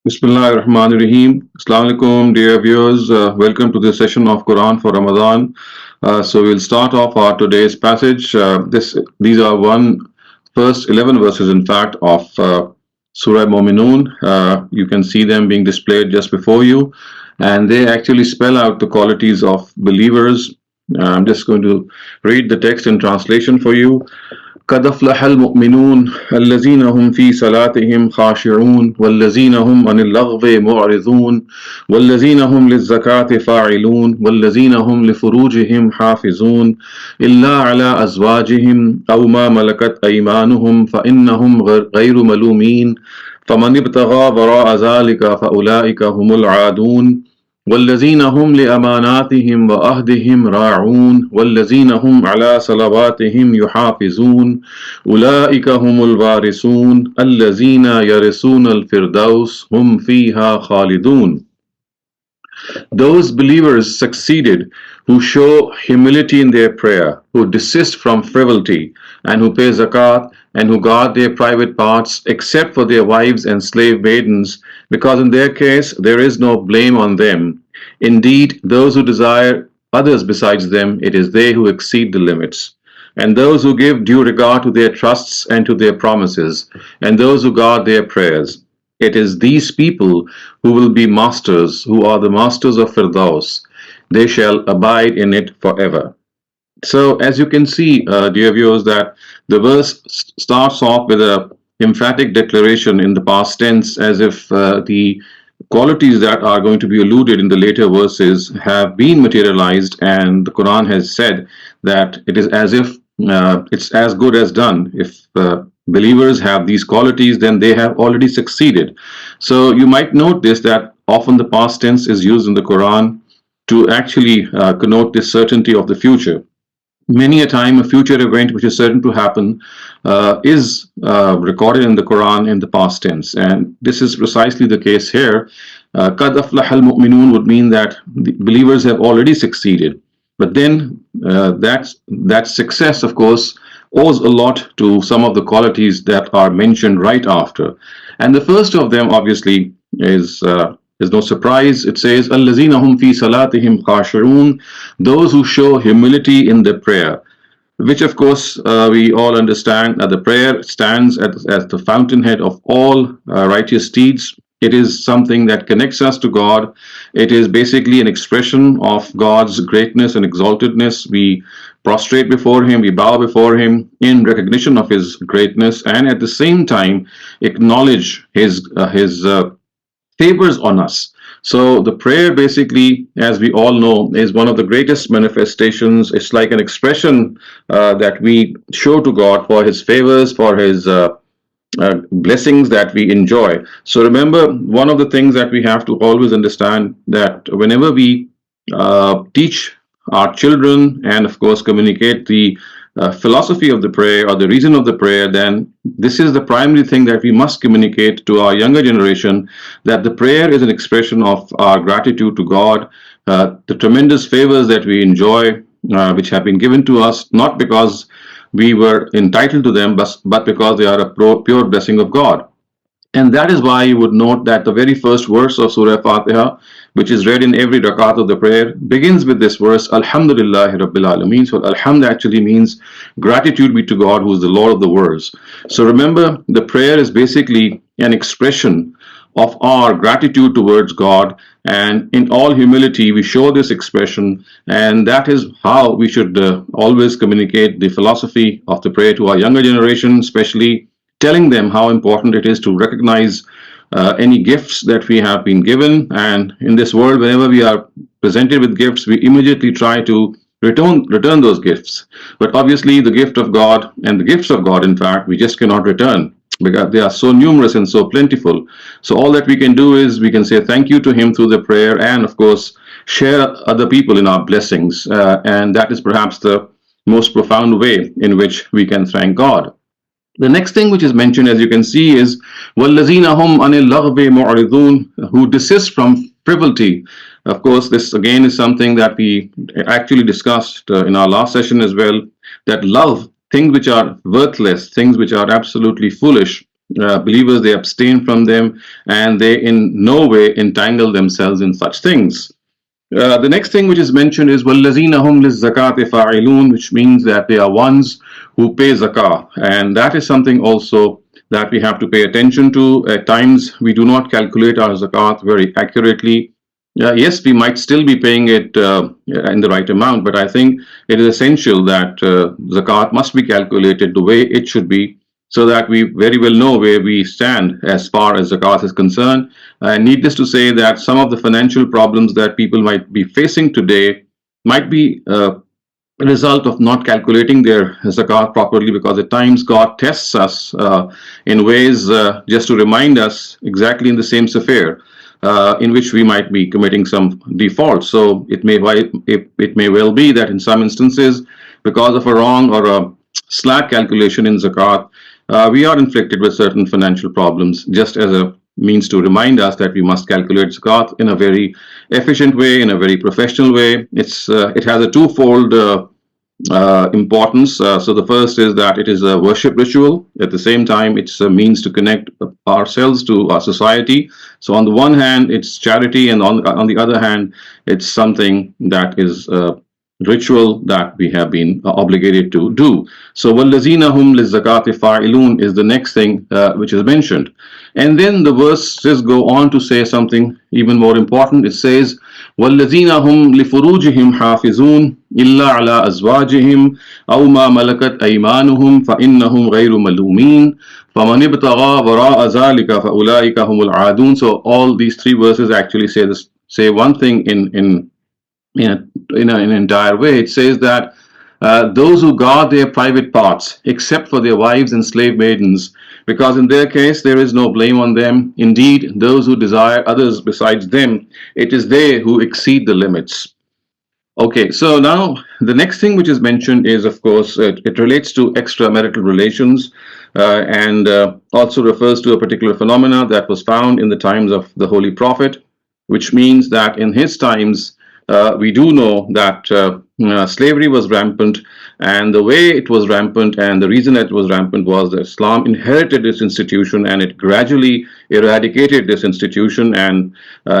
Bismillah ar-Rahman ar-Rahim. Assalamu alaikum, dear viewers. Welcome to this session of Quran for Ramadan. So we'll start off our today's passage. These are first 11 verses, in fact, of Surah Mu'minun. You can see them being displayed just before you, and they actually spell out the qualities of believers. I'm just going to read the text in translation for you. قد أفلح المؤمنون الذين هم في صلاتهم خاشعون والذين هم عن اللغو معرضون والذين هم للزكاة فاعلون والذين هم لفروجهم حافظون إلا على أزواجهم أو ما ملكت أيمانهم فإنهم غير ملومين فمن ابتغى وراء ذلك فأولئك هم العادون والذين هم لأماناتهم وعهدهم راعون والذين هم على صلواتهم يحافظون أولئك هم الوارثون الذين يرثون الفردوس هم فيها خالدون. Those believers succeeded who show humility in their prayer, who desist from frivolity, and who pay zakat, and who guard their private parts, except for their wives and slave maidens, because in their case there is no blame on them. Indeed, those who desire others besides them, it is they who exceed the limits. And those who give due regard to their trusts and to their promises, and those who guard their prayers. It is these people who will be masters, who are the masters of Firdaus. They shall abide in it forever. So, as you can see, dear viewers, that the verse starts off with a emphatic declaration in the past tense, as if the qualities that are going to be alluded in the later verses have been materialized, and the Quran has said that it is as if it's as good as done. If believers have these qualities, then they have already succeeded. So you might note this, that often the past tense is used in the Quran to actually connote this certainty of the future. Many a time, a future event which is certain to happen is recorded in the Quran in the past tense, and this is precisely the case here. Qad aflaha al-mu'minun would mean that the believers have already succeeded, but then that success, of course, owes a lot to some of the qualities that are mentioned right after. And the first of them, obviously, is no surprise. It says, "Allazina hum fi salatihim khashi'un," those who show humility in their prayer. Which, of course, we all understand that the prayer stands as the fountainhead of all righteous deeds. It is something that connects us to God. It is basically an expression of God's greatness and exaltedness. We prostrate before Him, we bow before Him in recognition of His greatness, and at the same time acknowledge His favors on us. So the prayer, basically, as we all know, is one of the greatest manifestations. It's like an expression that we show to God for His favors, for His blessings that we enjoy. So remember, one of the things that we have to always understand, that whenever we teach our children and, of course, communicate the philosophy of the prayer or the reason of the prayer, then this is the primary thing that we must communicate to our younger generation, that the prayer is an expression of our gratitude to God, the tremendous favors that we enjoy, which have been given to us, not because we were entitled to them, but because they are a pure blessing of God. And that is why you would note that the very first verse of Surah Al-Fatiha, which is read in every Raka'at of the prayer, begins with this verse, Alhamdulillahi Rabbil Alameen. So Alhamd actually means gratitude be to God, who is the Lord of the worlds. So remember, the prayer is basically an expression of our gratitude towards God, and in all humility we show this expression, and that is how we should always communicate the philosophy of the prayer to our younger generation, especially telling them how important it is to recognize any gifts that we have been given. And in this world, whenever we are presented with gifts, we immediately try to return those gifts. But obviously, the gift of God and the gifts of God, in fact, we just cannot return, because they are so numerous and so plentiful. So all that we can do is we can say thank you to Him through the prayer, and of course share other people in our blessings, and that is perhaps the most profound way in which we can thank God. The next thing which is mentioned, as you can see, is وَالَّذِينَ هُمْ عَنِ اللَّغْوِ مُعْرِضُونَ, who desist from frivolity. Of course, this again is something that we actually discussed in our last session as well, that love, things which are worthless, things which are absolutely foolish, believers, they abstain from them, and they in no way entangle themselves in such things. The next thing which is mentioned is وَالَّذِينَ هُمْ لِلزَّكَاةِ فَاعِلُونَ, which means that they are ones who pay zakah. And that is something also that we have to pay attention to. At times, we do not calculate our zakat very accurately. Yes, we might still be paying it in the right amount, but I think it is essential that zakat must be calculated the way it should be, so that we very well know where we stand as far as zakat is concerned. Needless to say that some of the financial problems that people might be facing today might be a result of not calculating their zakat properly, because at times God tests us in ways just to remind us exactly in the same sphere in which we might be committing some default. So it may well be that in some instances, because of a wrong or a slack calculation in zakat, we are inflicted with certain financial problems, just as a means to remind us that we must calculate zakat in a very efficient way, in a very professional way. It has a twofold importance. So the first is that it is a worship ritual. At the same time, it's a means to connect ourselves to our society. So on the one hand, it's charity, and on the other hand, it's something that is ritual that we have been obligated to do. So وَالَّذِينَ هُمْ لِلزَّكَاةِ فَاعِلُونَ is the next thing which is mentioned. And then the verses go on to say something even more important. It says, وَالَّذِينَ هُمْ لِفُرُوجِهِمْ حَافِظُونَ إِلَّا عَلَىٰ أَزْوَاجِهِمْ أَوْ مَا مَلَكَتْ أَيْمَانُهُمْ فَإِنَّهُمْ غَيْرُ مَلُومِينَ فَمَنِ ابْتَغَىٰ وَرَاءَ ذَٰلِكَ فَأُولَٰئِكَ هُمُ الْعَادُونَ. So all these three verses actually say one thing in an entire way. It says that those who guard their private parts, except for their wives and slave maidens, because in their case there is no blame on them. Indeed, those who desire others besides them, it is they who exceed the limits. Okay, so now the next thing which is mentioned is, of course, it relates to extramarital relations, and also refers to a particular phenomena that was found in the times of the Holy Prophet, which means that in his times, we do know that slavery was rampant, and the way it was rampant and the reason that it was rampant was that Islam inherited this institution and it gradually eradicated this institution, and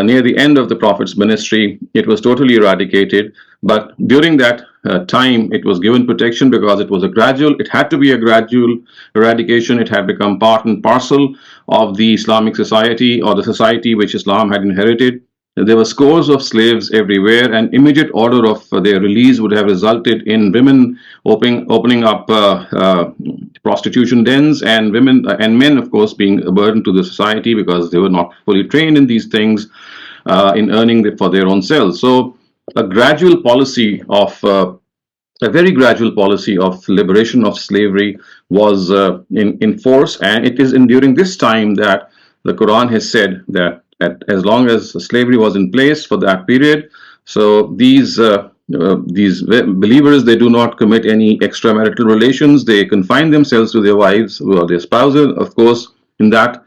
near the end of the Prophet's ministry it was totally eradicated. But during that time it was given protection, because it had to be a gradual eradication. It had become part and parcel of the Islamic society, or the society which Islam had inherited. There were scores of slaves everywhere, and immediate order of their release would have resulted in women opening up prostitution dens, and women and men, of course, being a burden to the society because they were not fully trained in these things, in earning for their own selves. So a very gradual policy of liberation of slavery was in force, and it is during this time that the Quran has said that as long as slavery was in place for that period, so these believers, they do not commit any extramarital relations. They confine themselves to their wives or their spouses, of course, in that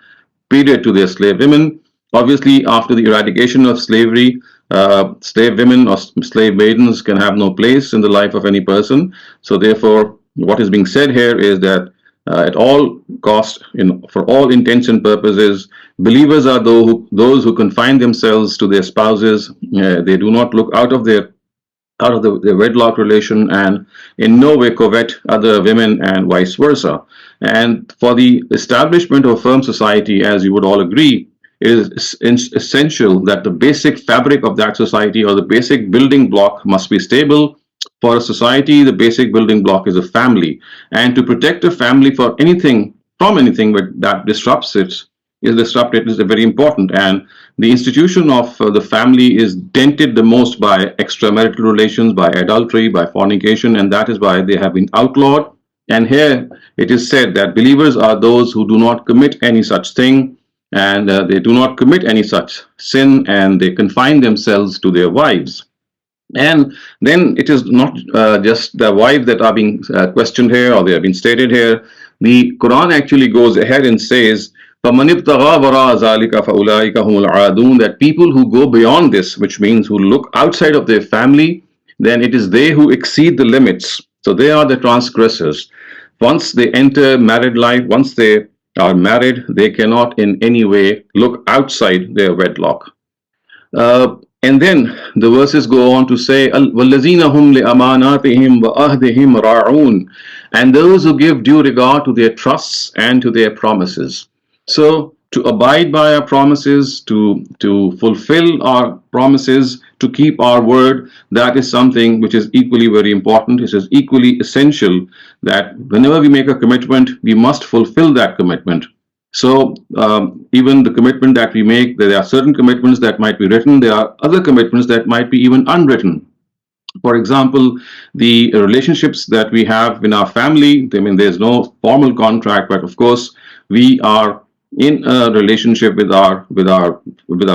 period to their slave women. Obviously, after the eradication of slavery, slave women or slave maidens can have no place in the life of any person. So therefore, what is being said here is that at all cost, for all intents and purposes, believers are those who confine themselves to their spouses. They do not look out of their wedlock relation, and in no way covet other women, and vice versa. And for the establishment of a firm society, as you would all agree, it is essential that the basic fabric of that society, or the basic building block, must be stable. For a society, the basic building block is a family, and to protect a family from anything that disrupts it is very important. And the institution of the family is dented the most by extramarital relations, by adultery, by fornication, and that is why they have been outlawed. And here it is said that believers are those who do not commit any such thing, and they do not commit any such sin, and they confine themselves to their wives. And then it is not just the wives that are being questioned here, or they have been stated here. The Quran actually goes ahead and says, فَمَنِ ابْتَغَىٰ وَرَاءَ ذَٰلِكَ فَأُولَٰئِكَ هُمُ الْعَادُونَ, that people who go beyond this, which means who look outside of their family, then it is they who exceed the limits. So they are the transgressors. Once they enter married life, once they are married, they cannot in any way look outside their wedlock. And then the verses go on to say, وَالَّذِينَ هُمْ لِأَمَانَاتِهِمْ وَأَهْدِهِمْ رَاعُونَ, and those who give due regard to their trusts and to their promises. So to abide by our promises, to fulfill our promises, to keep our word, that is something which is equally very important. It is equally essential that whenever we make a commitment, we must fulfill that commitment. So even the commitment that we make, there are certain commitments that might be written, there are other commitments that might be even unwritten. For example, the relationships that we have in our family, I mean, there's no formal contract, but of course, we are in a relationship with our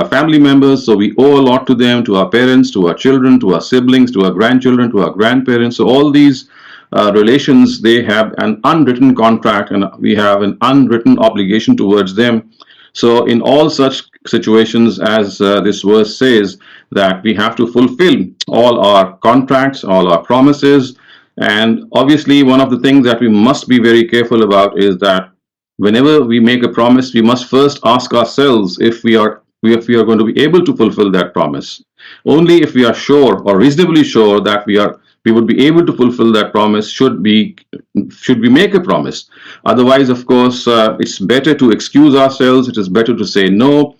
family members, so we owe a lot to them, to our parents, to our children, to our siblings, to our grandchildren, to our grandparents. So all these relations, they have an unwritten contract, and we have an unwritten obligation towards them. So in all such situations, as this verse says, that we have to fulfill all our contracts, all our promises. And obviously, one of the things that we must be very careful about is that whenever we make a promise, we must first ask ourselves if we are going to be able to fulfill that promise. Only if we are sure or reasonably sure that we would be able to fulfill that promise should we make a promise. Otherwise, of course, it's better to excuse ourselves. It is better to say no.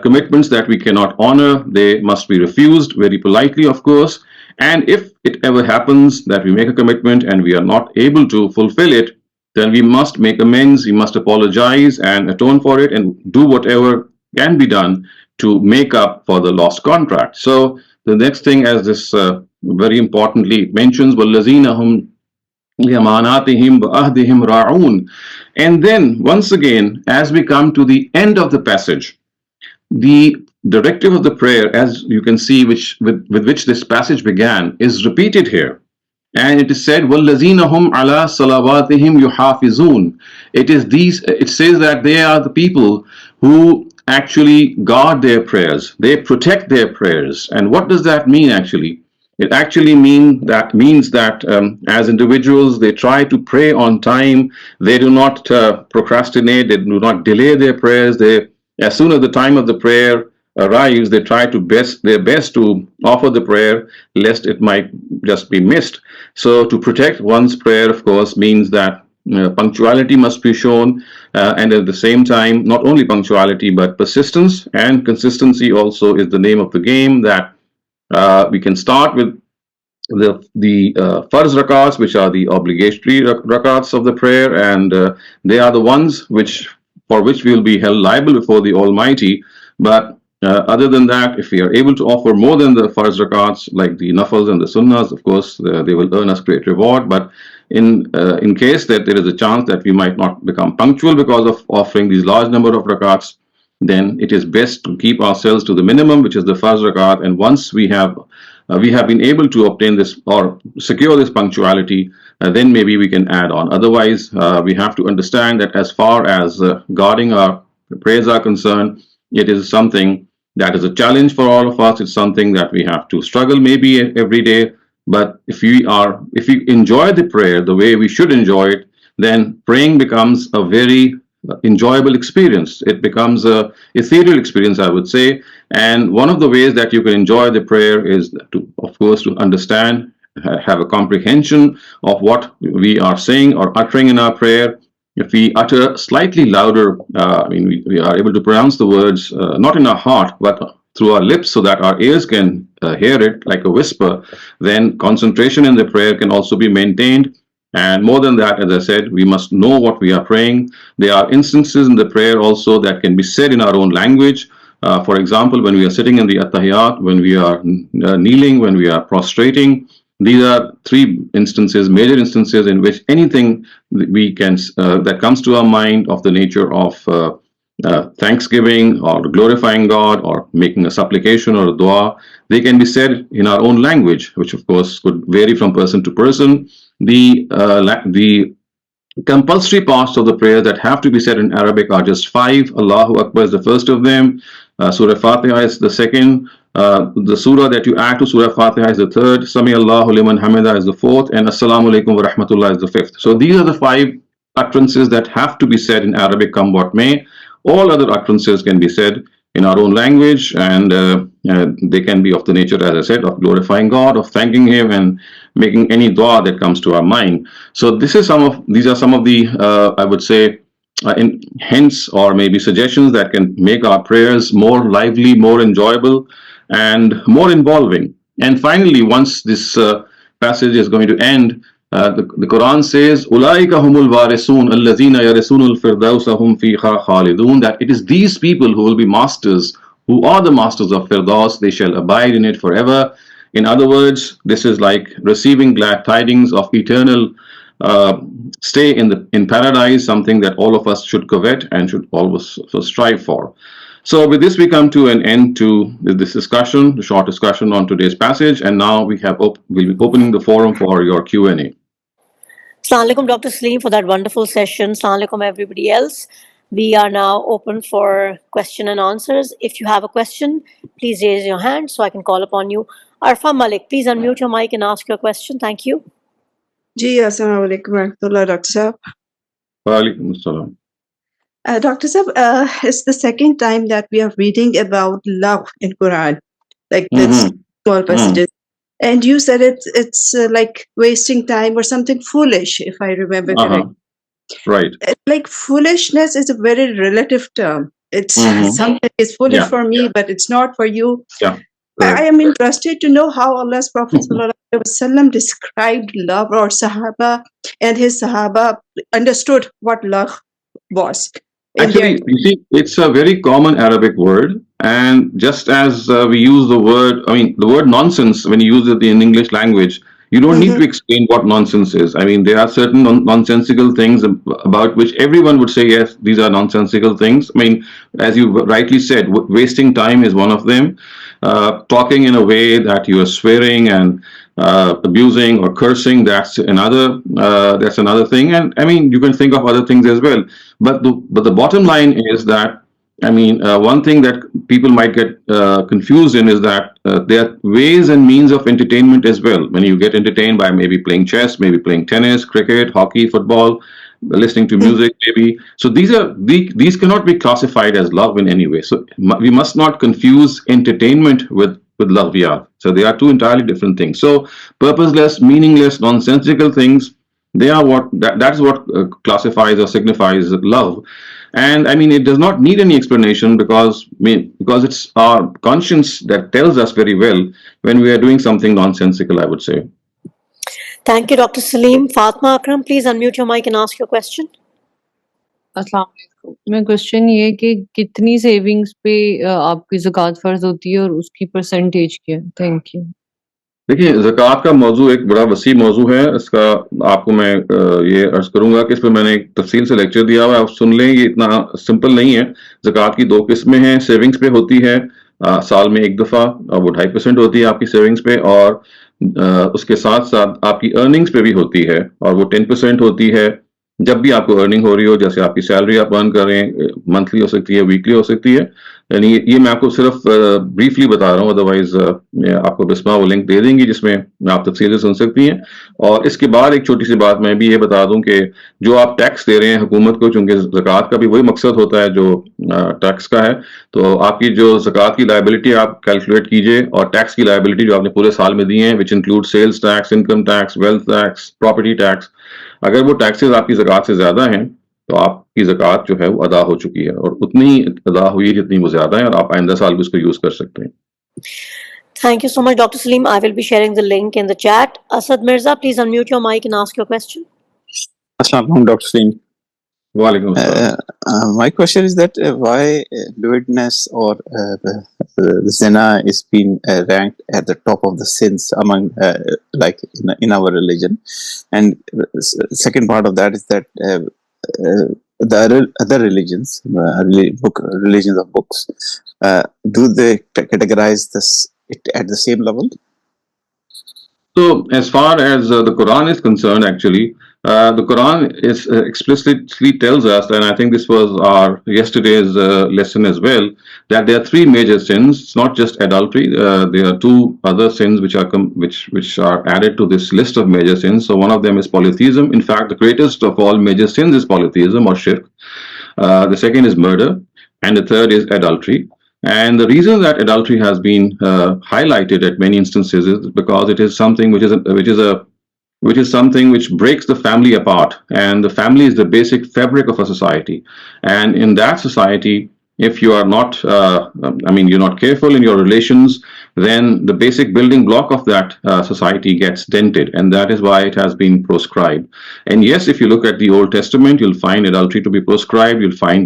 Commitments that we cannot honor, they must be refused very politely, of course. And if it ever happens that we make a commitment and we are not able to fulfill it, then we must make amends, we must apologize and atone for it and do whatever can be done to make up for the lost contract. So the next thing, as this very importantly mentions, وَالَّذِينَ هُمْ لِأَمَانَاتِهِمْ وَأَهْدِهِمْ رَاعُونَ. And then once again, as we come to the end of the passage, the directive of the prayer, as you can see, with which this passage began, is repeated here. And it is said, وَالَّذِينَ هُمْ عَلَى صَلَوَاتِهِمْ يُحَافِظُونَ. It says that they are the people who actually guard their prayers. They protect their prayers. And what does that mean actually? It actually means that as individuals, they try to pray on time. They do not procrastinate. They do not delay their prayers. As soon as the time of the prayer arrives, they try their best to offer the prayer, lest it might just be missed. So to protect one's prayer, of course, means that punctuality must be shown, and at the same time, not only punctuality, but persistence and consistency also is the name of the game. That we can start with the farz rakats, which are the obligatory rakats of the prayer, and they are the ones for which we will be held liable before the Almighty. But other than that, if we are able to offer more than the farz rakats, like the nafals and the sunnahs, of course, they will earn us great reward. But in case that there is a chance that we might not become punctual because of offering these large number of rakats, then it is best to keep ourselves to the minimum, which is the farz rakat. And once we have been able to obtain this or secure this punctuality, then maybe we can add on. Otherwise, we have to understand that as far as guarding our prayers are concerned, it is something that is a challenge for all of us. It's something that we have to struggle maybe every day. But if we enjoy the prayer the way we should enjoy it, then praying becomes a very enjoyable experience. It becomes a ethereal experience, I would say. And one of the ways that you can enjoy the prayer is of course, to understand, have a comprehension of what we are saying or uttering in our prayer. If we utter slightly louder, we are able to pronounce the words not in our heart, but through our lips, so that our ears can hear it like a whisper, then concentration in the prayer can also be maintained. And more than that, as I said, we must know what we are praying. There are instances in the prayer also that can be said in our own language. For example, when we are sitting in the attahiyat, when we are kneeling, when we are prostrating, these are three instances, major instances, in which anything that comes to our mind of the nature of thanksgiving or glorifying God or making a supplication or a dua, they can be said in our own language, which of course could vary from person to person. The compulsory parts of the prayer that have to be said in Arabic are just 5. Allahu Akbar is the first of them. Surah Al-Fatiha is the second. The surah that you add to Surah Al-Fatiha is the third. Sami Allahu liman hamida is the fourth. And Assalamu alaikum wa rahmatullah is the fifth. So these are the 5 utterances that have to be said in Arabic, come what may. All other utterances can be said in our own language, and they can be of the nature, as I said, of glorifying God, of thanking Him, and making any dua that comes to our mind. So these are some of the I would say hints or maybe suggestions that can make our prayers more lively, more enjoyable, and more involving. And finally, once this passage is going to end, the Quran says, "Ulaika humul warisun allazina yarisunul firdausa hum fiha khalidun." That it is these people who will be masters, who are the masters of Firdaus. They shall abide in it forever. In other words, this is like receiving glad tidings of eternal stay in paradise, something that all of us should covet and should always strive for. So with this, we come to an end to this discussion, the short discussion on today's passage, and now we'll be opening the forum for your Q&A. Assalamu alaikum, Dr. Saleem, for that wonderful session. Assalamu alaikum, everybody else. We are now open for question and answers. If you have a question, please raise your hand so I can call upon you. Arfa Malik, please unmute your mic and ask your question. Thank you. Ji, assalamu alaikum warahmatullah, Dr. Sahab. Wa alaikum assalam. Dr. Sahab, it's the second time that we are reading about love in Quran, like this small passages. And you said it's like wasting time or something foolish, if I remember correctly. Right. Like foolishness is a very relative term. It's something is foolish for me, but it's not for you. Yeah. I am interested to know how Allah's Prophet ﷺ described love, or Sahaba and his Sahaba understood what love was. Actually, you see, it's a very common Arabic word, and just as we use the word nonsense, when you use it in English language, you don't need to explain what nonsense is. I mean, there are certain nonsensical things about which everyone would say, yes, these are nonsensical things. I mean, as you rightly said, wasting time is one of them. Talking in a way that you are swearing and abusing or cursing, that's another thing. And I mean, you can think of other things as well. But the bottom line is that, I mean, one thing that people might get confused in is that there are ways and means of entertainment as well. When you get entertained by maybe playing chess, maybe playing tennis, cricket, hockey, football, listening to music, maybe. So these cannot be classified as love in any way. So we must not confuse entertainment with love. So they are two entirely different things. So purposeless, meaningless, nonsensical things, they are that's what classifies or signifies love. And I mean, it does not need any explanation because it's our conscience that tells us very well when we are doing something nonsensical, I would say. Thank you, Dr. Saleem. Fatma Akram, please unmute your mic and ask your question. अस्सलाम वालेकुम। मेरा question ये है कि कितनी savings पे आपकी ज़कात फ़र्ज़ होती है और उसकी परसेंटेज क्या है? Thank you. देखिए, ज़कात का मौजू एक बड़ा वसी मौजू है। इसका आपको मैं ये अर्ज़ करूँगा कि इस पर मैंने एक तफसील से लेक्चर दिया हुआ है, आप सुन लें। ये इतना सिंपल नहीं है। ज़कात की दो किस्में हैं। सेविंग्स पे होती है साल में एक दफ़ा, और वो 2.5% होती है आपकी सेविंग्स पे, और उसके साथ साथ आपकी अर्निंग्स पे भी होती है, और वो 10% होती है जब भी आपको अर्निंग हो रही हो। जैसे आपकी सैलरी आप अर्न कर रहे हैं, मंथली हो सकती है, वीकली हो सकती है। यानी ये मैं आपको सिर्फ ब्रीफली बता रहा हूँ, अदरवाइज आपको बिस्मा वो लिंक दे देंगी जिसमें आप तफसील से सुन सकती हैं। और इसके बाद एक छोटी सी बात मैं भी ये बता दूं कि जो आप टैक्स दे रहे हैं हुकूमत को, चूंकि ज़कात का भी वही मकसद होता है जो टैक्स का है, तो आपकी जो ज़कात की लायबिलिटी आप कैलकुलेट कीजिए, और टैक्स की लायबिलिटी जो आपने पूरे साल में दी है, which include sales tax, income tax, wealth tax, property tax, अगर वो टैक्सेस आपकी ज़कात से ज़्यादा हैं तो आपकी ज़कात जो है वो अदा हो चुकी है, और उतनी ही अदा हुई जितनी वो ज़्यादा है, और आप आइंदा साल भी उसको यूज़ कर सकते हैं। Thank you so much, Dr. Saleem. I will be sharing the link in the chat. Asad Mirza, please unmute your mic and ask your question. Assalamu alaikum, Dr. Saleem. Walaikum assalam. My question is that why lewdness or zina is being ranked at the top of the sins among like in our religion, and second part of that is that the other religions, religions of books, do they categorize this at the same level? So as far as the Quran is concerned, actually, The Quran is explicitly tells us, and I think this was our yesterday's lesson as well, that there are three major sins. It's not just adultery. There are two other sins which are which are added to this list of major sins. So one of them is polytheism. In fact, the greatest of all major sins is polytheism or shirk. The second is murder, and the third is adultery. And the reason that adultery has been highlighted at many instances is because it is something which is something which breaks the family apart, and the family is the basic fabric of a society. And in that society, if you are not you're not careful in your relations, then the basic building block of that society gets dented, and that is why it has been proscribed. And yes, if you look at the Old Testament, you'll find adultery to be proscribed, you'll find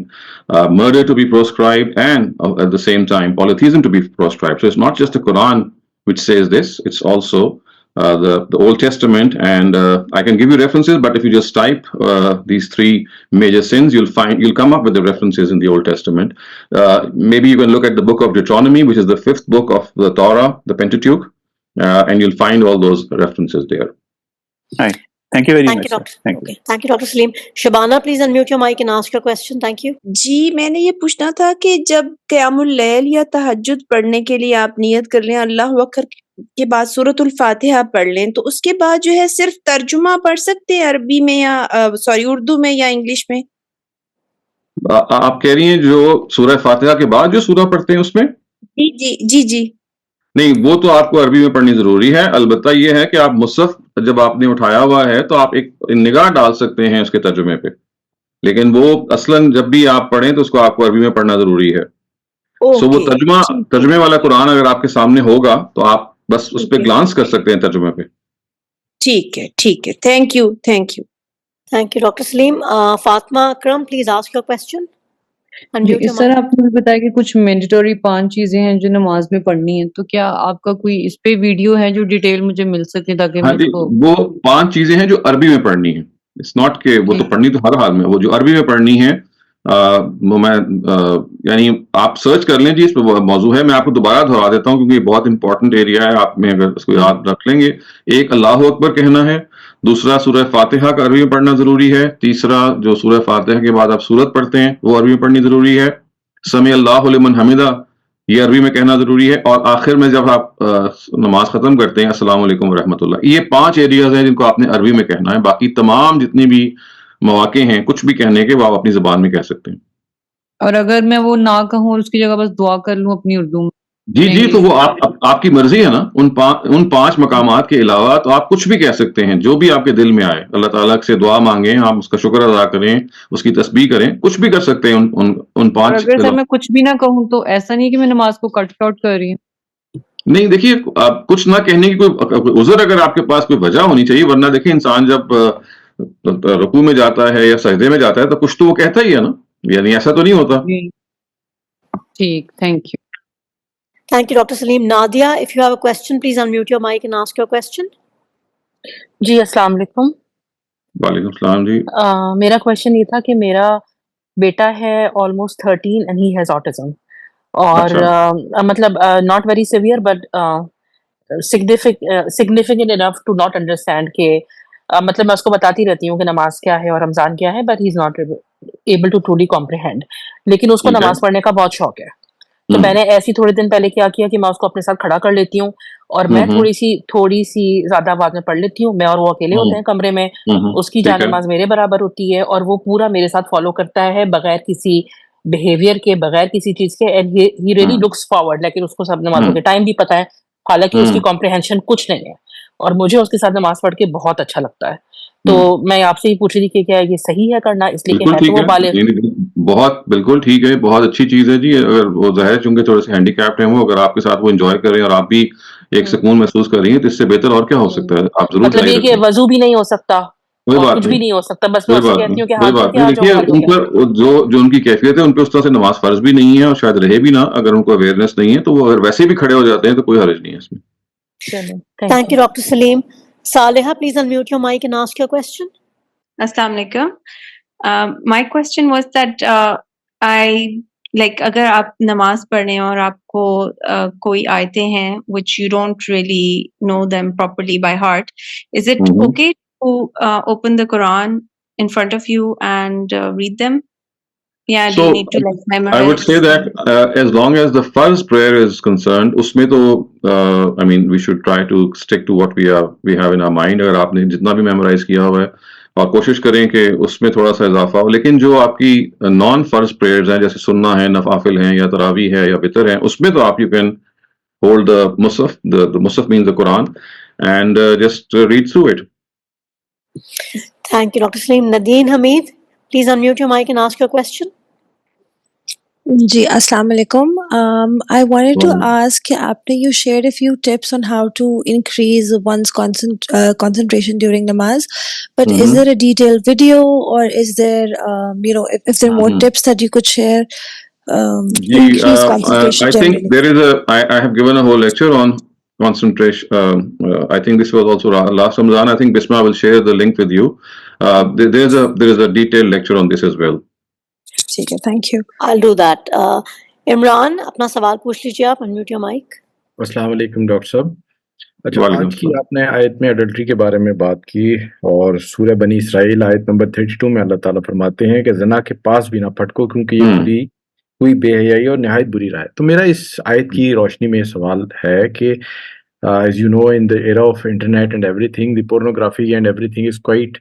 murder to be proscribed, and at the same time polytheism to be proscribed. So it's not just the Quran which says this, it's also the Old Testament, and I can give you references, but if you just type these three major sins, you'll come up with the references in the Old Testament. Maybe you can look at the book of Deuteronomy, which is the fifth book of the Torah, the Pentateuch, and you'll find all those references there. Right. Thank you very Thank much, you, sir. Doctor. Thank you. Okay. Thank you, Dr. Saleem. Shabana, please unmute your mic and ask your question. Thank you. جی میں نے یہ پوچھنا تھا کہ جب قیام اللیل یا تہجد پڑھنے کے لیے آپ نیت کر لیں اللہ اکبر کے بعد سورۃ الفاتحہ پڑھ لیں تو اس کے بعد جو ہے صرف ترجمہ پڑھ سکتے ہیں عربی میں یا اردو میں یا انگلش میں؟ آپ کہہ رہی ہیں جو سورہ فاتحہ کے بعد جو سورہ پڑھتے ہیں اس میں؟ جی جی جی جی نہیں، وہ تو آپ کو عربی میں پڑھنی ضروری ہے. البتہ یہ ہے کہ آپ مصحف جب آپ نے اٹھایا ہوا ہے تو آپ ایک نگاہ ڈال سکتے ہیں اس کے ترجمے پہ، لیکن وہ اصلاً جب بھی آپ پڑھیں تو اس کو آپ کو عربی میں پڑھنا ضروری ہے. سو وہ ترجمے والا قرآن اگر آپ کے سامنے ہوگا تو آپ بس اس پہ گلانس کر سکتے ہیں ترجمے پہ. ٹھیک ہے ٹھیک ہے، thank you thank you. Thank you, Dr. Saleem. Fatma Akram, please ask your question. Unmute your sir mic. آپ نے بتایا کہ کچھ مینڈیٹوری 5 چیزیں ہیں جو نماز میں پڑھنی ہیں، تو کیا آپ کا کوئی اس پہ ویڈیو ہے جو ڈیٹیل مجھے مل سکے تاکہ ہاں میں جی، اس کو... وہ 5 چیزیں ہیں جو عربی میں پڑھنی ہیں. اٹس ناٹ کہ وہ تو پڑھنی تو ہر حال میں، وہ جو عربی میں پڑھنی ہے وہ میں یعنی آپ سرچ کر لیں جی، اس پہ موضوع ہے. میں آپ کو دوبارہ دہرا دیتا ہوں کیونکہ یہ بہت امپورٹنٹ ایریا ہے. آپ میں اگر اس کو یاد رکھ لیں گے، ایک اللہ اکبر کہنا ہے، دوسرا سورہ فاتحہ کا عربی میں پڑھنا ضروری ہے، تیسرا جو سورہ فاتحہ کے بعد آپ سورت پڑھتے ہیں وہ عربی میں پڑھنی ضروری ہے، سمیع اللہ لمن حمدہ یہ عربی میں کہنا ضروری ہے، اور آخر میں جب آپ نماز ختم کرتے ہیں السلام علیکم ورحمۃ اللہ. یہ 5 ایریاز ہیں جن کو آپ نے عربی میں کہنا ہے. باقی تمام جتنی بھی مواقع ہیں کچھ بھی کہنے کے وہ آپ اپنی زبان میں کہہ سکتے ہیں. اور اگر میں وہ نہ کہوں اور اس کی جگہ بس دعا کر لوں اپنی اردو میں؟ جی تو وہ آپ کی مرضی ہے نا. ان 5 مقامات کے علاوہ تو آپ کچھ بھی کہہ سکتے ہیں جو بھی آپ کے دل میں آئے. اللہ تعالیٰ سے دعا مانگیں، آپ اس کا شکر ادا کریں، اس کی تسبیح کریں، کچھ بھی کر سکتے ہیں ان 5. اگر سر میں کچھ بھی نہ کہوں تو ایسا نہیں کہ میں نماز کو کٹ آؤٹ کر رہی ہوں؟ نہیں دیکھیے، آپ کچھ نہ کہنے کی کوئی عذر اگر آپ کے پاس کوئی وجہ ہونی چاہیے، ورنہ دیکھیں انسان جب رکوع میں جاتا ہے یا سجدے میں جاتا ہے تو کچھ تو وہ کہتا ہی ہے نا، یعنی ایسا تو نہیں ہوتا. ٹھیک، thank you. Thank you, Dr. Saleem. Nadia, if you have a question, please unmute your mic and ask your question. جی السلام علیکم. وعلیکم السلام جی. میرا کوشچن یہ تھا کہ میرا بیٹا ہے almost 13 and he has autism. اور مطلب not very severe but significant enough to not understand کہ مطلب میں اس کو بتاتی رہتی ہوں کہ نماز کیا ہے اور رمضان کیا ہے، but he is not able to truly comprehend. لیکن اس کو نماز پڑھنے کا بہت شوق ہے. تو میں نے ایسی تھوڑے دن پہلے کیا کہ میں اس کو اپنے ساتھ کھڑا کر لیتی ہوں اور میں تھوڑی سی زیادہ آواز میں پڑھ لیتی ہوں. میں اور وہ اکیلے ہوتے ہیں کمرے میں، اس کی جان نماز میرے برابر ہوتی ہے اور وہ پورا میرے ساتھ فالو کرتا ہے بغیر کسی بیہیویئر کے، بغیر کسی چیز کے. And he really looks forward, لیکن اس کو سب نمازوں کے ٹائم بھی پتہ ہے، حالانکہ اس کی کمپریہنشن کچھ نہیں ہے. اور مجھے اس کے ساتھ نماز پڑھ کے بہت اچھا لگتا ہے. تو میں آپ سے یہ پوچھ رہی تھی کہ کیا یہ صحیح ہے کرنا، اس لیے کہ ہے تو وہ بالغ؟ بہت بالکل ٹھیک ہے، بہت اچھی چیز ہے جی. اگر وہ ظاہر چونکہ تھوڑے سے ہینڈی کیپڈ ہیں وہ، اگر آپ کے ساتھ وہ انجوائے کریں اور آپ بھی ایک سکون محسوس کر رہی ہیں تو اس سے بہتر اور کیا ہو سکتا ہے. آپ ضرور مطلب یہ کہ وضو بھی نہیں ہو سکتا اور کچھ بھی نہیں ہو سکتا، بس میں اسے کہتی ہوں کہ ہاتھ دھو کے آ جاؤ. ان پر جو ان کی کیفیت ہے ان پہ اس طرح سے نماز فرض بھی نہیں ہے اور شاید رہے بھی نہ. اگر ان کو اویئرنیس نہیں ہے تو وہ اگر ویسے بھی کھڑے ہو جاتے ہیں تو کوئی حرج نہیں ہے اس میں. Thank you, Dr. Saleem. Saleha, please unmute your mic and ask your question. Assalamu alaikum. My question was that اگر آپ نماز پڑھیں اور آپ کو کوئی آیتیں ہیں which you don't really know them properly by heart, is it okay to open the Quran in front of you and read them? Yeah, do you So need to like I would memorize? say that as long as the first prayer is concerned, उसमें तो I mean we should try to stick to what we have in our mind. अगर आपने जितना भी memorize किया हुआ है और कोशिश करें कि उसमें थोड़ा सा इजाफा हो, लेकिन जो आपकी नॉन फर्ज प्रेयर्स हैं जैसे सुन्ना है, नफाफिल हैं या तरावी है या वितर है, उसमें तो आप you can hold the musaf. The musaf means the Quran, and just read through it. Thank you, Dr. Saleem. Nadeen Hamid, please unmute your mic and ask your question. Ji, Assalamu alaikum. I wanted to ask, after you shared a few tips on how to increase one's concentration during namaz, but is there a detailed video, or is there, if there are more tips that you could share to increase concentration I think generally? there is I have given a whole lecture on concentration. I think this was also last Ramadan. I think Bisma will share the link with you. There is a detailed lecture on this as well. Okay, thank you. I'll do that. Imran, अपना सवाल पूछ लीजिए आप. Unmute your mic. अस्सलाम वालेकुम doctor साहब. अच्छा, वालेकुम आज की सलाम. आपने आयत में अडल्ट्री के बारे में बात की, और सूरह बनी इसराइल आयत नंबर 32 में अल्लाह ताला फरमाते हैं कि ज़िना के पास भी ना फटको क्योंकि ये खुली हुई बेहयाई और निहायत बुरी राह है. तो मेरा इस आयत की रोशनी में सवाल है कि as you know, in the era of internet and everything, the pornography and everything is quite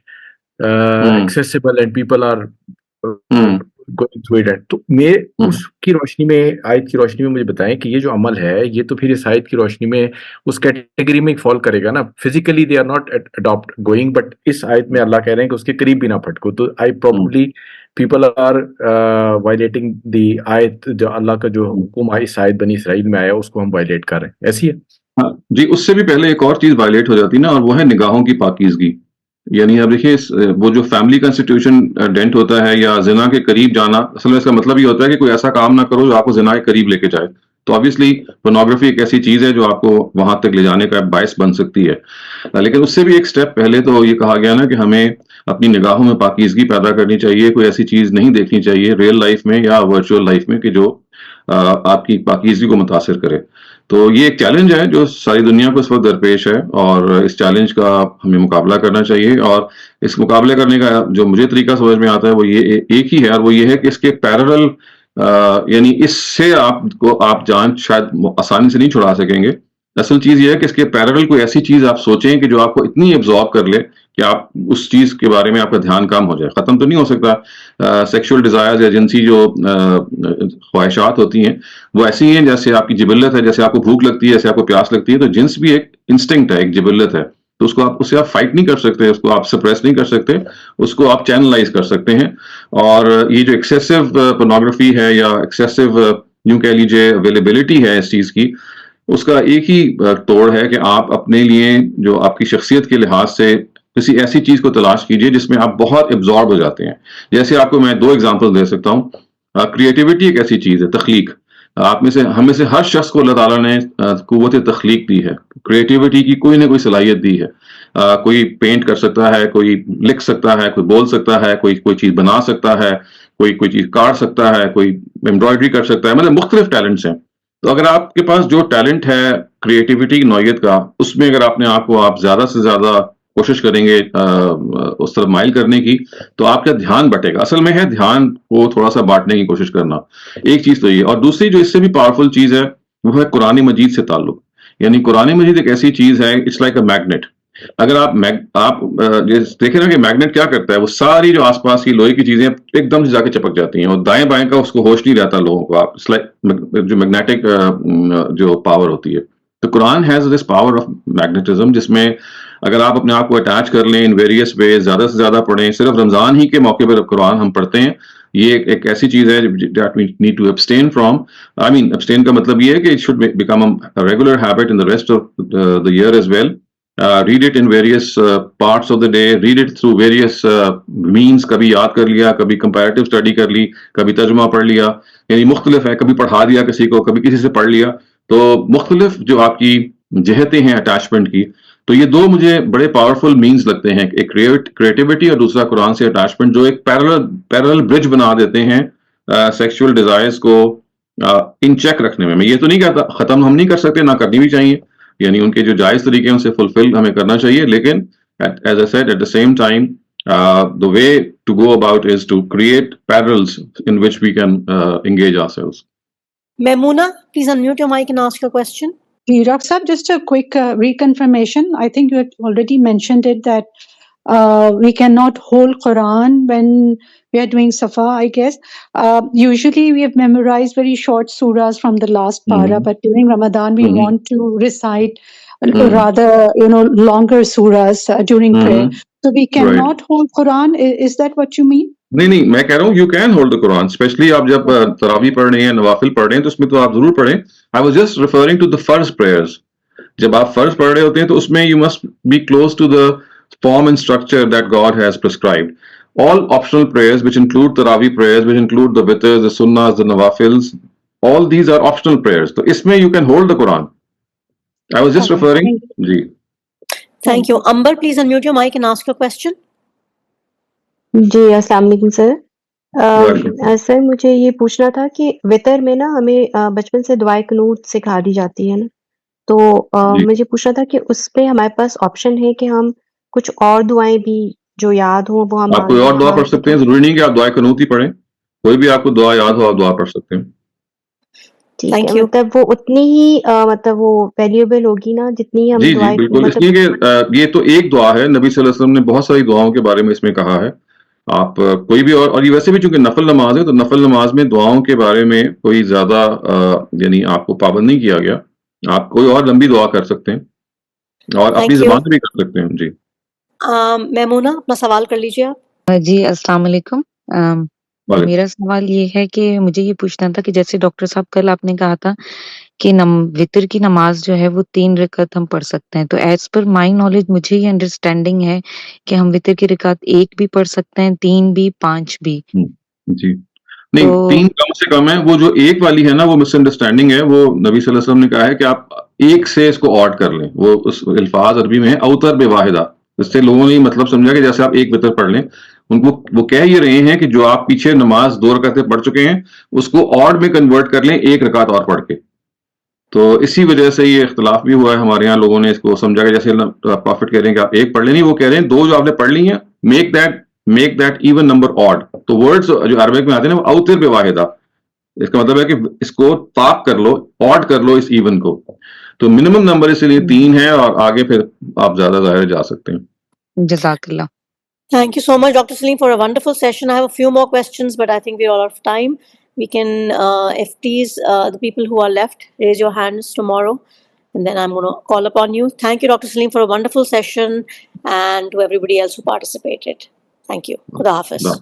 accessible and people are going through it. तो मैं उसकी रोशनी में, आयत की रोशनी में मुझे बताएं कि ये जो अमल है ये तो फिर इस आयत की रोशनी में उस कैटेगरी में फॉल करेगा ना. Physically they are not adopt going, but इस आयत में अल्लाह कह रहे हैं कि उसके करीब भी ना फटको. तो I probably people are violating the आयत, जो अल्लाह का जो हुक्म इस आयत बनी इसराइल में आया उसको हम वायलेट कर रहे हैं. ऐसी है? हाँ जी, उससे भी पहले एक और चीज वायलेट हो जाती है ना, और वो है निगाहों की पाकीज़गी. यानी आप देखिए वो जो फैमिली कंस्टिट्यूशन डेंट होता है या जिना के करीब जाना, असल में इसका मतलब ये होता है कि कोई ऐसा काम ना करो जो आपको जिना के करीब लेके जाए. तो ऑब्वियसली पोर्नोग्राफी एक ऐसी चीज है जो आपको वहां तक ले जाने का बायस बन सकती है. लेकिन उससे भी एक स्टेप पहले तो ये कहा गया ना कि हमें अपनी निगाहों में पाकीज़गी पैदा करनी चाहिए. कोई ऐसी चीज नहीं देखनी चाहिए रियल लाइफ में या वर्चुअल लाइफ में कि जो आपकी पाकीज़गी को मुतासिर करे. तो ये एक चैलेंज है जो सारी दुनिया को इस वक्त दरपेश है, और इस चैलेंज का हमें मुकाबला करना चाहिए. और इस मुकाबले करने का जो मुझे तरीका समझ में आता है वो ये एक ही है, और वो ये है कि इसके पैरेलल यानी इससे आप जान शायद आसानी से नहीं छुड़ा सकेंगे. असल चीज ये है कि इसके पैरेलल कोई ऐसी चीज आप सोचें कि जो आपको इतनी एब्जॉर्ब कर ले कि आप उस चीज के बारे में आपका ध्यान कम हो जाए. खत्म तो नहीं हो सकता. सेक्सुअल डिजायर्स या जिनसी जो ख्वाहिशात होती हैं वो ऐसी हैं जैसे आपकी जिबल्लत है. जैसे आपको भूख लगती है, जैसे आपको प्यास लगती है, तो जिन्स भी एक इंस्टिंक्ट है, एक जिबल्लत है. तो उससे आप फाइट नहीं कर सकते, उसको आप सप्रेस नहीं कर सकते, उसको आप चैनलाइज कर सकते हैं. और ये जो एक्सेसिव पोर्नोग्राफी है या एक्सेसिव यूं कह लीजिए अवेलेबिलिटी है इस चीज की, उसका एक ही तोड़ है कि आप अपने लिए जो आपकी शख्सियत के लिहाज से किसी ऐसी चीज को तलाश कीजिए जिसमें आप बहुत एब्जॉर्ब हो जाते हैं. जैसे आपको मैं 2 एग्जांपल दे सकता हूँ. क्रिएटिविटी एक ऐसी चीज है, तख्लीक. आप में से हम में से हर शख्स को अल्लाह ताला ने कुव्वत तख्लीक दी है, क्रिएटिविटी की कोई ना कोई सलाहियत दी है. कोई पेंट कर सकता है, कोई लिख सकता है, कोई बोल सकता है, कोई चीज बना सकता है, कोई चीज काट सकता है, कोई एम्ब्रॉयडरी कर सकता है. मतलब मुख्तलिफ टैलेंट्स हैं. तो अगर आपके पास जो टैलेंट है क्रिएटिविटी की नौयत का, उसमें अगर अपने आप को आप ज्यादा से ज्यादा कोशिश करेंगे उस तरफ माइल करने की, तो आपका ध्यान बटेगा. असल में है ध्यान को थोड़ा सा बांटने की कोशिश करना. एक चीज तो ये, और दूसरी जो इससे भी पावरफुल चीज है वो है कुरान मजीद से ताल्लुक. यानी कुरान मजीद एक ऐसी चीज है, इट्स लाइक अ मैग्नेट. अगर आप देखें ना कि मैग्नेट क्या करता है, वो सारी जो आसपास की लोहे की चीजें एकदम से जाके चिपक जाती हैं, और दाएं बाएं का उसको होश नहीं रहता लोगों को. आप जो मैग्नेटिक जो पावर होती है, तो Quran has this power of magnetism, जिसमें अगर आप अपने आप को अटैच कर लें इन वेरियस वेज, ज्यादा से ज्यादा पढ़ें. सिर्फ रमजान ही के मौके पर कुरान हम पढ़ते हैं. ये एक ऐसी चीज है that we need to abstain from. I mean abstain का मतलब ये है कि it should become a regular habit in the rest of the year as well. Read it in various parts of the day, read it through various means. कभी याद कर लिया, कभी comparative study कर ली, कभी तर्जुमा पढ़ लिया. यानी मुख्तलिफ है, कभी पढ़ा दिया किसी को, कभी किसी से पढ़ लिया. तो मुख्तलिफ जो आपकी जहतें हैं अटैचमेंट की, तो ये 2 मुझे बड़े पावरफुल मीन्स लगते हैं. एक क्रिएटिविटी और दूसरा कुरान से अटैचमेंट, जो एक पैरेलल ब्रिज बना देते हैं सेक्सुअल डिजायर्स को इन चेक रखने में. मैं ये तो नहीं कहता खत्म हम नहीं कर सकते, ना करनी भी चाहिए. यानी उनके जो जायज तरीके हैं उनसे फुलफिल हमें करना चाहिए, लेकिन As I said, at the same time, the way to go about is to create parallels in which we can engage ourselves. Memuna, please unmute your mic and ask your question. Dr. Saab, just a quick reconfirmation. I think you had already mentioned it that we cannot hold Quran when we are doing Safa, I guess. Usually we have memorized very short surahs from the last para, but during Ramadan we want to recite rather, longer surahs during prayer. So we cannot hold Quran. Is that what you mean? نہیں میں کہہ رہا ہوں you can hold the Quran especially آپ جب تراوی پڑھ رہے ہیں نوافل پڑھ رہے ہیں تو اس میں تو آپ ضرور پڑھیں. I was just referring to the فرض پریئرز. جب آپ فرض پڑھ رہے ہوتے ہیں تو اس میں you must be close to the form and structure that God has prescribed. All optional prayers which include تراوی پریئرز وچ انکلوڈ دا وترز، دا سناز، دا نوافلز، all these are optional prayers. تو اس میں you can hold the Quran. I was just referring. G. Thank you. Amber, please unmute your mic and ask your question. جی السلام علیکم سر. سر مجھے یہ پوچھنا تھا کہ وطر میں نا ہمیں بچپن سے دعائے قنوت سکھا دی جاتی ہے نا، تو مجھے پوچھنا تھا کہ اس پہ ہمارے پاس آپشن ہے کہ ہم کچھ اور دعائیں بھی جو یاد ہوں وہ ہم آپ کوئی اور دعا پڑھ سکتے ہیں، ضروری نہیں کہ آپ دعائے قنوت ہی پڑھیں، کوئی بھی آپ کو دعا یاد ہو آپ دعا پڑھ سکتے ہیں. ٹھیک ہے، مطلب وہ اتنی ہی مطلب وہ ویلیوبل ہوگی نا جتنی ہم جی جی بالکل، اس لیے کہ یہ تو ایک دعا ہے. نبی صلی اللہ علیہ وسلم نے بہت ساری دعاؤں کے بارے میں اس میں کہا ہے. آپ کوئی بھی اور یہ ویسے بھی چونکہ نفل نماز ہے تو نفل نماز میں دعاؤں کے بارے میں کوئی زیادہ یعنی آپ کو پابند نہیں کیا گیا. آپ کوئی اور لمبی دعا کر سکتے ہیں اور اپنی زبان سے بھی کر سکتے ہیں. جی میمونہ اپنا سوال کر لیجیے آپ. جی السلام علیکم. میرا سوال یہ ہے کہ مجھے یہ پوچھنا تھا کہ جیسے ڈاکٹر صاحب کل آپ نے کہا تھا کہ وطر کی نماز جو ہے وہ 3 رکعت ہم پڑھ سکتے ہیں، تو ایز پر مائی نالج مجھے یہ انڈرسٹینڈنگ ہے کہ ہم وطر کی رکعت 1 بھی پڑھ سکتے ہیں، 3 بھی، 5 بھی. جی نہیں 3 کم سے کم ہے. وہ جو 1 والی ہے نا وہ مس انڈرسٹینڈنگ ہے. وہ نبی صلی اللہ علیہ وسلم نے کہا ہے کہ آپ 1 سے اس کو آڈ کر لیں. وہ اس الفاظ عربی میں ہے اوتر بے واحدہ. اس سے لوگوں نے مطلب سمجھا کہ جیسے آپ 1 وطر پڑھ لیں. ان کو وہ کہہ یہ رہے ہیں کہ جو آپ پیچھے نماز 2 رکعتیں پڑھ چکے ہیں اس کو آڈ میں کنورٹ کر لیں 1 رکعت اور پڑھ کے. تو اسی وجہ سے یہ اختلاف بھی ہوا ہے ہمارے یہاں. لوگوں نے اس کو سمجھا کہ جیسے پروفٹ کہہ رہے ہیں کہ آپ 1 پڑھ لیں، نہیں وہ کہہ رہے ہیں 2 جو آپ نے پڑھ لی ہیں make that even number odd. تو ورڈز جو عربک میں آتے ہیں وہ اوتر بے واحدہ، اس کا مطلب ہے کہ اس کو طاق کر لو، آڈ کر لو اس ایون کو. تو منیمم نمبر اس لیے 3 ہے اور آگے پھر آپ زیادہ ظاہر جا سکتے ہیں. جزاک اللہ. Thank you so much, Dr. Saleem, for a wonderful session. I have a few more questions, but I think we're all out of time. We can, if please, the people who are left, raise your hands tomorrow, and then I'm going to call upon you. Thank you, Dr. Saleem, for a wonderful session, and to everybody else who participated. Thank you. Khuda Hafiz.